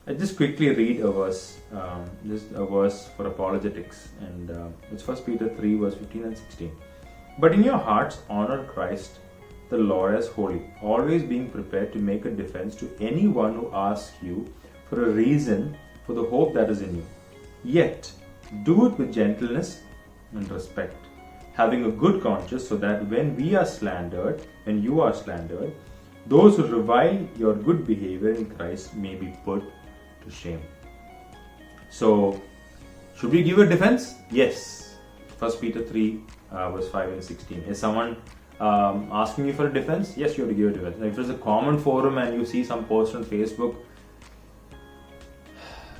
I just quickly read a verse, just a verse for apologetics, and it's 1 Peter 3, verse 15 and 16. But in your hearts, honor Christ the Lord as holy, always being prepared to make a defense to anyone who asks you for a reason for the hope that is in you. Yet, do it with gentleness and respect, having a good conscience, so that when you are slandered, those who revile your good behavior in Christ may be put to shame. So, should we give a defense? Yes. 1 Peter 3, verse 5 and 16. Is someone asking you for a defense? Yes, you have to give a defense. Now, if it's a common forum and you see some post on Facebook,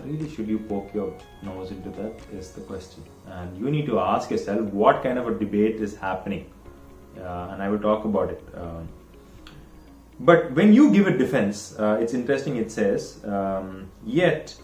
really should you poke your nose into that is the question. And you need to ask yourself what kind of a debate is happening. And I will talk about it. But when you give a defense, it's interesting, it says, yet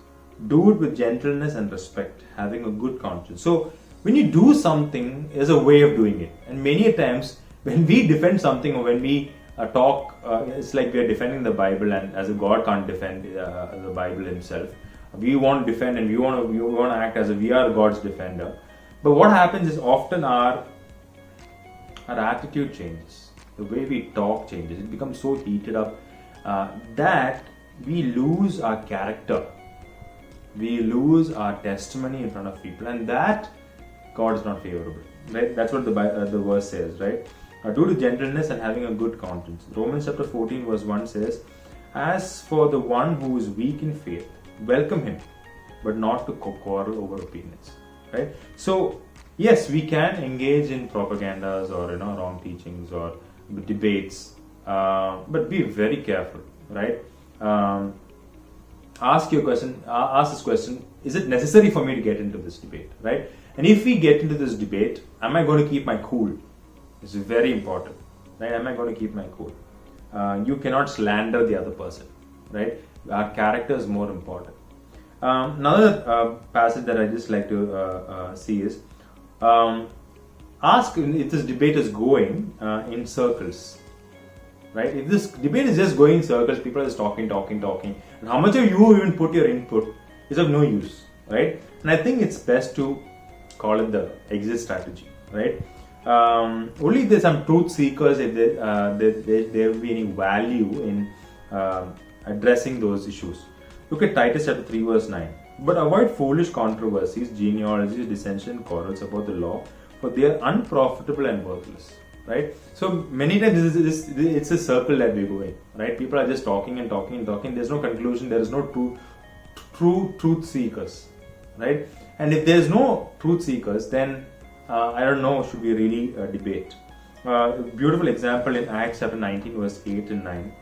do it with gentleness and respect, having a good conscience. So when you do something, there's a way of doing it. And many times when we defend something, or when we talk, it's like we are defending the Bible, and as if God can't defend the Bible himself. We want to defend, and we want to act as if we are God's defender. But what happens is often our attitude changes. The way we talk changes. It becomes so heated up that we lose our character. We lose our testimony in front of people, and that God is not favorable. Right? That's what the verse says, right? Do to gentleness and having a good conscience. Romans chapter 14 verse 1 says, as for the one who is weak in faith, welcome him, but not to quarrel over opinions. Right? So yes, we can engage in propagandas or wrong teachings or debates, but be very careful. Right? Ask this question: is it necessary for me to get into this debate? Right? And if we get into this debate, am I going to keep my cool? It's very important. Right? Am I going to keep my cool? You cannot slander the other person. Right? Our character is more important. Another passage that I just like to see is, ask if this debate is going in circles. Right? If this debate is just going in circles, people are just talking, and how much of you even put your input is of no use. Right? And I think it's best to call it the exit strategy. Right? Only if there's some truth seekers, if there will be any value in addressing those issues. Look at Titus chapter 3 verse 9. But avoid foolish controversies, genealogies, dissension, quarrels about the law, for they are unprofitable and worthless. Right? So many times it's a circle that we go in. Right? People are just talking. There's no conclusion. There is no true truth seekers. Right? And if there's no truth seekers, then I don't know, should we really debate? A beautiful example in Acts chapter 19 verse 8 and 9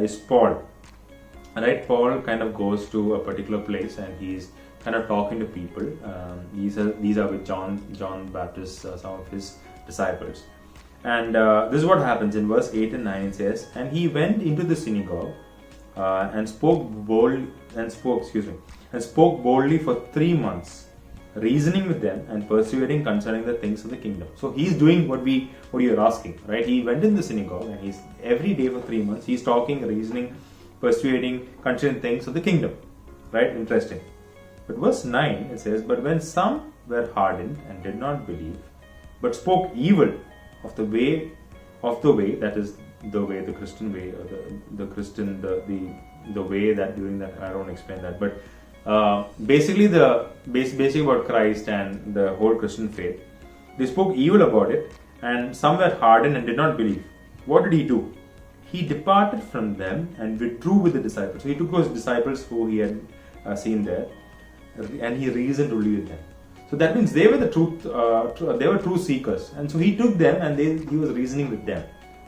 is Paul. Right? Paul kind of goes to a particular place and he's kind of talking to people. These are with John Baptist, some of his disciples. And this is what happens in verse 8 and 9. It says, and he went into the synagogue and spoke boldly for 3 months, reasoning with them and persuading concerning the things of the kingdom. So he's doing what you're asking, right? He went in the synagogue and he's every day for 3 months he's talking, reasoning, persuading concerning things of the kingdom. Right? Interesting. But verse 9 it says, but when some were hardened and did not believe, but spoke evil of the way, that is the way, the Christian way, or the way that during that, I don't explain that, but basically about Christ and the whole Christian faith, they spoke evil about it, and some were hardened and did not believe. What did he do? He departed from them and withdrew with the disciples. So he took those disciples who he had seen there, and he reasoned only with them. So that means they were the truth. They were true seekers, and so he took them and he was reasoning with them,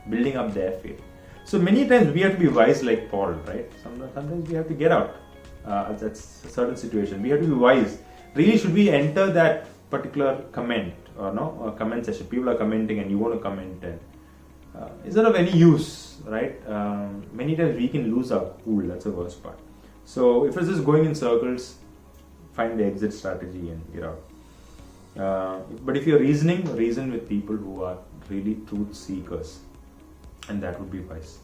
building up their faith. So many times we have to be wise like Paul, right? Sometimes we have to get out. That's a certain situation. We have to be wise. Really, should we enter that particular comment or no? A comment session? People are commenting and you want to comment, and is that of any use, right? Many times we can lose our cool. That's the worst part. So if it's just going in circles, find the exit strategy and get out. But if you're reason with people who are really truth seekers, and that would be wise.